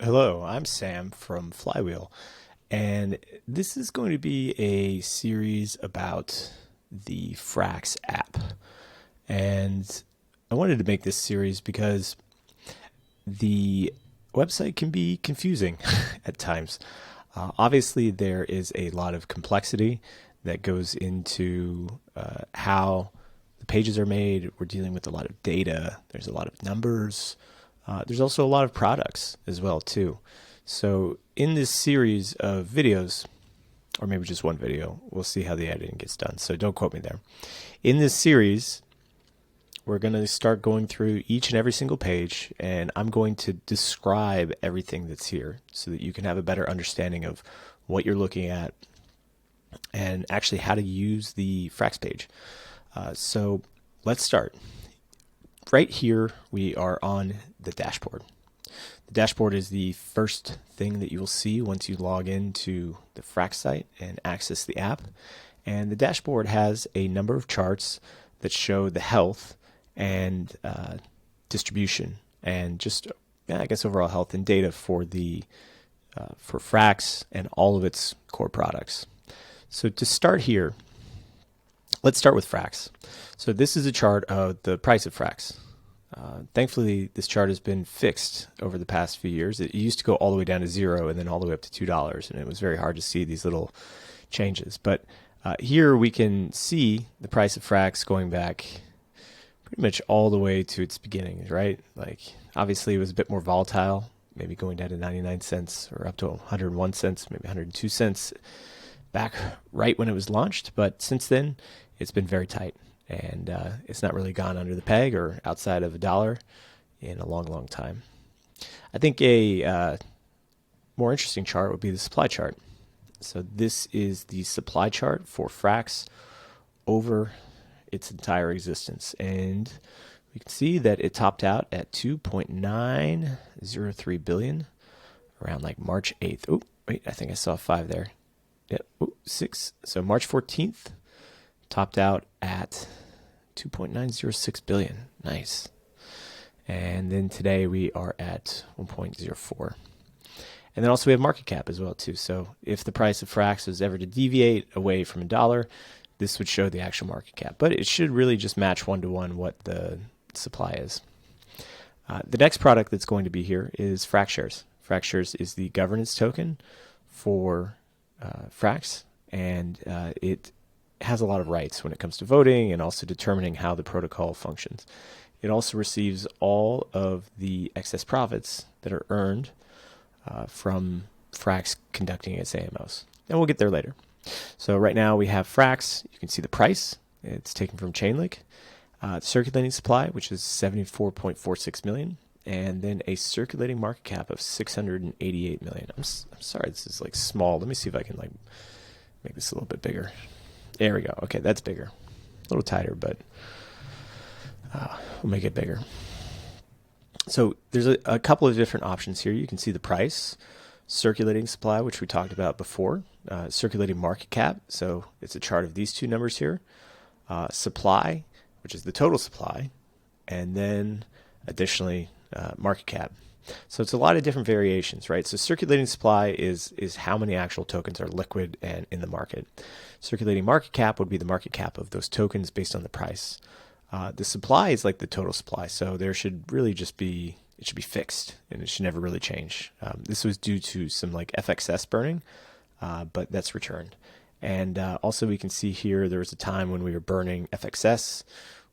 Hello, I'm Sam from Flywheel, and this is going to be a series about the Frax app. And I wanted to make this series because the website can be confusing at times. Obviously, there is a lot of complexity that goes into how the pages are made. We're dealing with a lot of data. There's a lot of numbers. There's also a lot of products as well too. So in this series of videos, or maybe just one video, we'll see how the editing gets done. So don't quote me there. In this series, we're going to start going through each and every single page, and I'm going to describe everything that's here so that you can have a better understanding of what you're looking at and actually how to use the Frax page. So let's start. Right here, we are on the dashboard. The dashboard is the first thing that you will see once you log into the Frax site and access the app. And the dashboard has a number of charts that show the health and distribution and just, I guess, overall health and data for the for Frax and all of its core products. So to start here, let's start with Frax. So this is a chart of the price of Frax. Thankfully, this chart has been fixed over the past few years. It used to go all the way down to $0 and then all the way up to $2, and it was very hard to see these little changes. But here we can see the price of Frax going back pretty much all the way to its beginnings, right? Like, obviously, it was a bit more volatile, maybe going down to 99 cents or up to 101 cents, maybe 102 cents back right when it was launched. But since then, it's been very tight. And it's not really gone under the peg or outside of $1 in a long, long time. I think a more interesting chart would be the supply chart. So this is the supply chart for Frax over its entire existence. And we can see that it topped out at 2.903 billion around like March 8th. Oh, wait, I think I saw 5 there. Yeah, 6. So March 14th. Topped out at 2.906 billion. Nice. And then today we are at 1.04. And then also we have market cap as well too. So if the price of Frax was ever to deviate away from $1, this would show the actual market cap. But it should really just match 1-to-1 what the supply is. The next product that's going to be here is Frax Shares. Frax Shares is the governance token for Frax, and it has a lot of rights when it comes to voting and also determining how the protocol functions. It also receives all of the excess profits that are earned from Frax conducting its AMOs. And we'll get there later. So right now we have Frax. You can see the price. It's taken from Chainlink. Circulating supply, which is 74.46 million. And then a circulating market cap of 688 million. I'm sorry, this is like small. Let me see if I can like make this a little bit bigger. There we go. Okay, that's bigger. A little tighter, but we'll make it bigger. So there's a couple of different options here. You can see the price, circulating supply, which we talked about before, circulating market cap. So it's a chart of these two numbers here. Supply, which is the total supply, and then additionally market cap. So it's a lot of different variations, right? So circulating supply is how many actual tokens are liquid and in the market. Circulating market cap would be the market cap of those tokens based on the price. The supply is like the total supply, so there should really just be, it should be fixed and it should never really change. This was due to some like FXS burning, but that's returned. And also we can see here there was a time when we were burning FXS.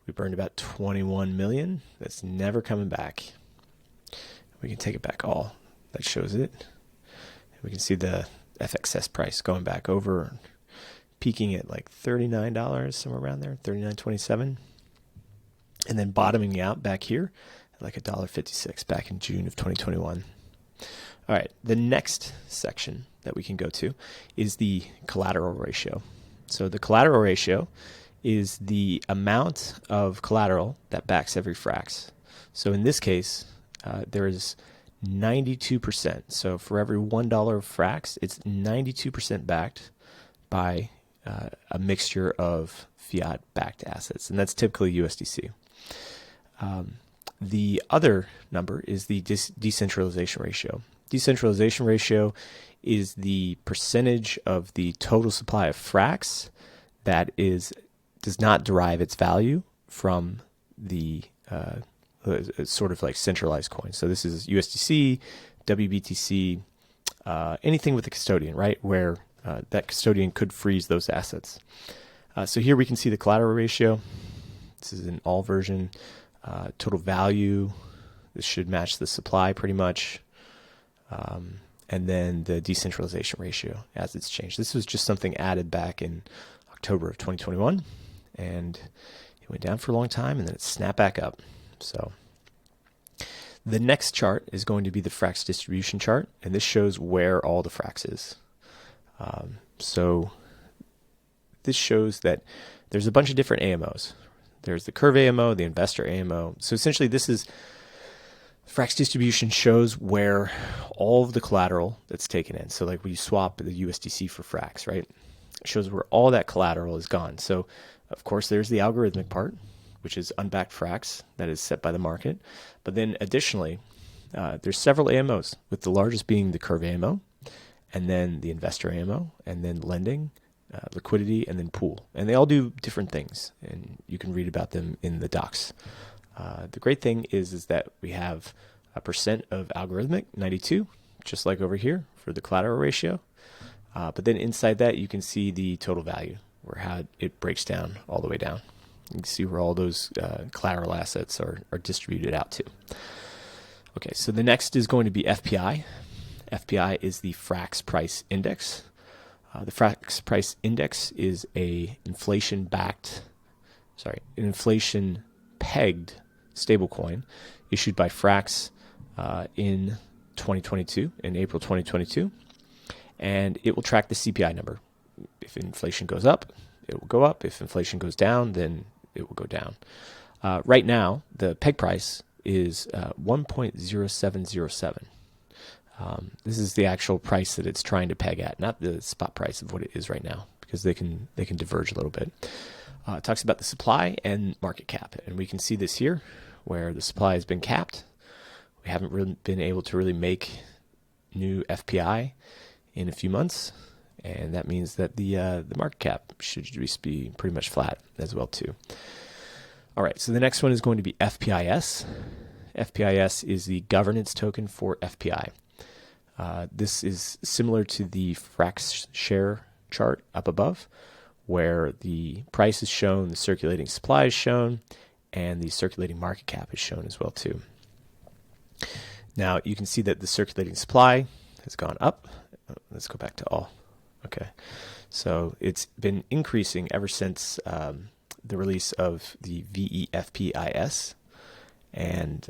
We burned about 21 million. That's never coming back. We can take it back all. That shows it. We can see the FXS price going back over, peaking at like $39, somewhere around there, $39.27. And then bottoming out back here at like $1.56 back in June of 2021. All right, the next section that we can go to is the collateral ratio. So the collateral ratio is the amount of collateral that backs every Frax. So in this case, there is 92%. So for every $1 of Frax, it's 92% backed by a mixture of fiat-backed assets, and that's typically USDC. The other number is the decentralization ratio. Decentralization ratio is the percentage of the total supply of Frax that does not derive its value from the sort of like centralized coins. So this is USDC, WBTC, anything with a custodian, right? Where that custodian could freeze those assets. So here we can see the collateral ratio. This is an all version. Total value. This should match the supply pretty much. And then the decentralization ratio as it's changed. This was just something added back in October of 2021. And it went down for a long time and then it snapped back up. So the next chart is going to be the Frax distribution chart. And this shows where all the Frax is. So this shows that there's a bunch of different AMOs. There's the curve AMO, the investor AMO. So essentially this is Frax distribution shows where all of the collateral that's taken in. So like when you swap the USDC for Frax, right? It shows where all that collateral is gone. So of course there's the algorithmic part, which is unbacked Frax that is set by the market. But then additionally, there's several AMOs, with the largest being the curve AMO, and then the investor AMO, and then lending, liquidity, and then pool. And they all do different things, and you can read about them in the docs. The great thing is that we have a percent of algorithmic, 92, just like over here for the collateral ratio. But then inside that, you can see the total value, or how it breaks down all the way down. You can see where all those collateral assets are distributed out to. Okay, so the next is going to be FPI. FPI is the Frax Price Index. The Frax Price Index is an inflation-pegged stablecoin issued by Frax in 2022, in April 2022, and it will track the CPI number. If inflation goes up, it will go up. If inflation goes down, then it will go down. Right now, the peg price is 1.0707. This is the actual price that it's trying to peg at, not the spot price of what it is right now, because they can diverge a little bit. It talks about the supply and market cap, and we can see this here, where the supply has been capped. We haven't really been able to really make new FPI in a few months, and that means that the market cap should just be pretty much flat as well too. All right, so the next one is going to be FPIS. FPIS is the governance token for FPI. This is similar to the Frax share chart up above, where the price is shown, the circulating supply is shown, and the circulating market cap is shown as well too. Now you can see that the circulating supply has gone up. Let's go back to all. Okay, so it's been increasing ever since the release of the veFPIS, and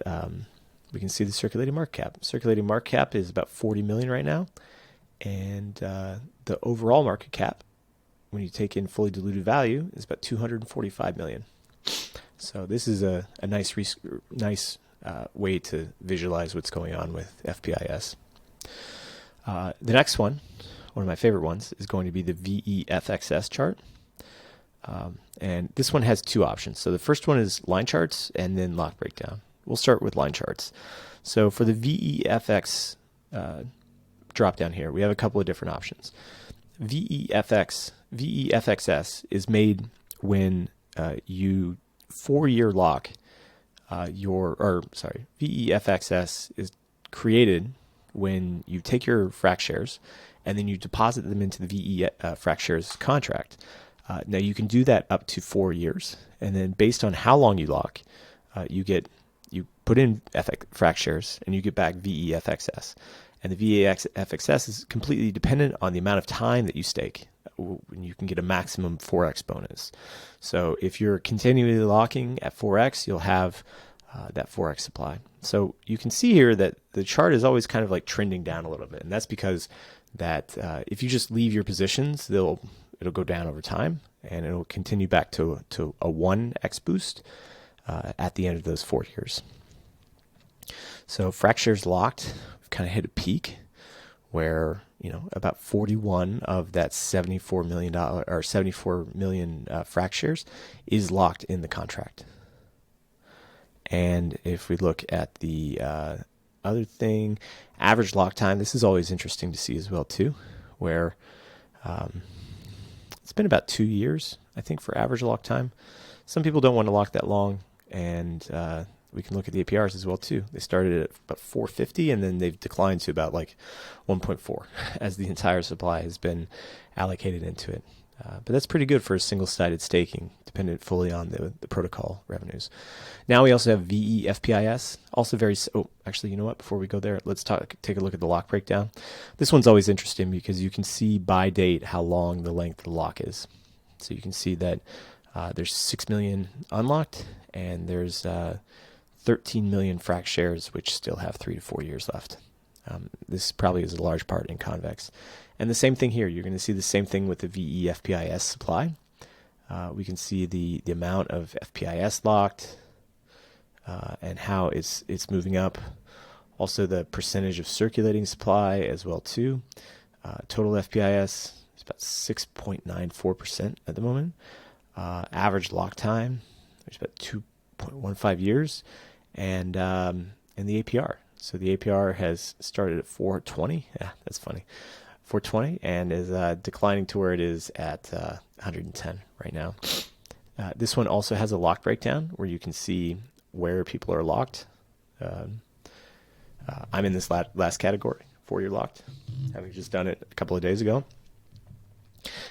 we can see the circulating market cap. Circulating market cap is about 40 million right now, and the overall market cap, when you take in fully diluted value, is about 245 million. So this is a nice way to visualize what's going on with FPIS. The next one of my favorite ones, is going to be the veFXS chart. And this one has two options. So the first one is line charts and then lock breakdown. We'll start with line charts. So for the veFX drop down here, we have a couple of different options. veFXS is made when you 4-year lock veFXS is created when you take your Frax shares and then you deposit them into the Frax shares contract. Now you can do that up to 4 years, and then based on how long you lock, you put in Frax shares and you get back veFXS. And the veFXS is completely dependent on the amount of time that you stake. You can get a maximum 4x bonus. So if you're continually locking at 4x, you'll have that 4x supply. So you can see here that the chart is always kind of like trending down a little bit, and that's because that if you just leave your positions, it'll go down over time, and it'll continue back to a 1x boost at the end of those 4 years. So Frax shares locked, we've kind of hit a peak where about 41 of that $74 million Frax shares is locked in the contract. And if we look at the other thing, average lock time. This is always interesting to see as well too, where it's been about 2 years, I think, for average lock time. Some people don't want to lock that long, and we can look at the APRs as well too. They started at about 450, and then they've declined to about like 1.4 as the entire supply has been allocated into it. But that's pretty good for a single-sided staking, dependent fully on the protocol revenues. Now we also have veFPIS, also very. Oh, actually, you know what? Before we go there, let's take a look at the lock breakdown. This one's always interesting because you can see by date how long the length of the lock is. So you can see that there's 6 million unlocked, and there's 13 million Frax shares, which still have 3 to 4 years left. This probably is a large part in convex. And the same thing here. You're going to see the same thing with the veFPIS supply. We can see the amount of FPIS locked and how it's moving up. Also the percentage of circulating supply as well too. Total FPIS is about 6.94% at the moment. Average lock time is about 2.15 years. And the APR. So the APR has started at 420. Yeah, that's funny. 420 and is declining to where it is at 110 right now. This one also has a lock breakdown where you can see where people are locked. I'm in this last category, 4-year locked, having just done it a couple of days ago.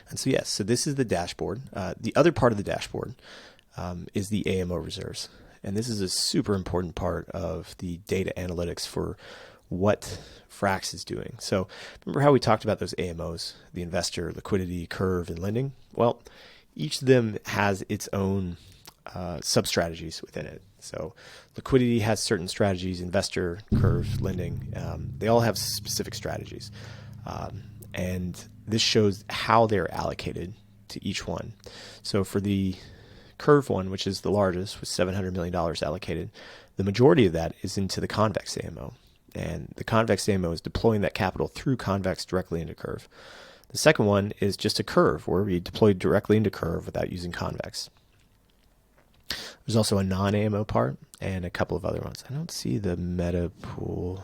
And so yes, so this is the dashboard. The other part of the dashboard is the AMO reserves. And this is a super important part of the data analytics for what Frax is doing. So remember how we talked about those AMOs, the investor, liquidity, curve, and lending? Well, each of them has its own sub-strategies within it. So liquidity has certain strategies, investor, curve, lending. They all have specific strategies. And this shows how they're allocated to each one. So for the curve one, which is the largest, with $700 million allocated, the majority of that is into the convex AMO. And the convex AMO is deploying that capital through convex directly into curve. The second one is just a curve where we deploy directly into curve without using convex. There's also a non-AMO part and a couple of other ones. I don't see the meta pool.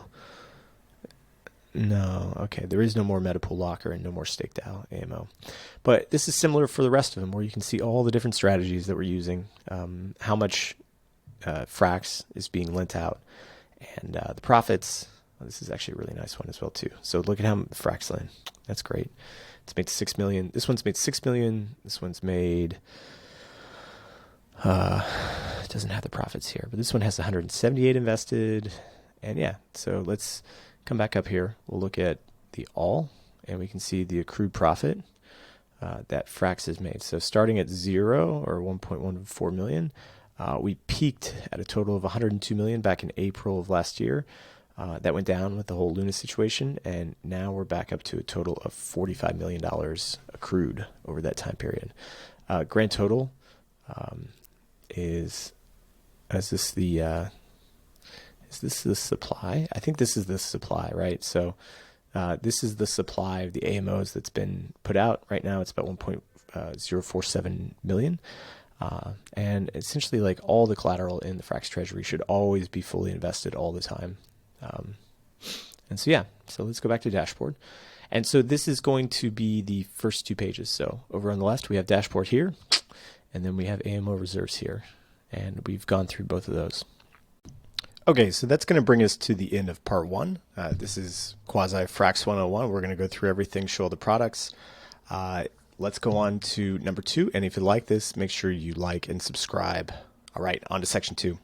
No, okay, there is no more meta pool locker and no more staked out AMO. But this is similar for the rest of them, where you can see all the different strategies that we're using, how much Frax is being lent out, and the profits. Well, this is actually a really nice one as well too. So look at how Frax lent. That's great. It's made 6 million. This one's made 6 million. This one's made. It doesn't have the profits here, but this one has 178 invested, and yeah. So let's come back up here. We'll look at the all, and we can see the accrued profit that Frax has made. So starting at 0 or 1.14 million. We peaked at a total of 102 million back in April of last year. That went down with the whole Luna situation, and now we're back up to a total of $45 million accrued over that time period. Grand total is this the supply? I think this is the supply, right? So this is the supply of the AMOs that's been put out right now. It's about 1.047 million. And essentially, like, all the collateral in the Frax treasury should always be fully invested all the time. And so, yeah, so let's go back to dashboard. And so this is going to be the first 2 pages. So over on the left, we have dashboard here, and then we have AMO reserves here. And we've gone through both of those. Okay, so that's going to bring us to the end of part 1. This is quasi Frax 101. We're going to go through everything, show all the products. Let's go on to number 2. And if you like this, make sure you like and subscribe. All right, on to section 2.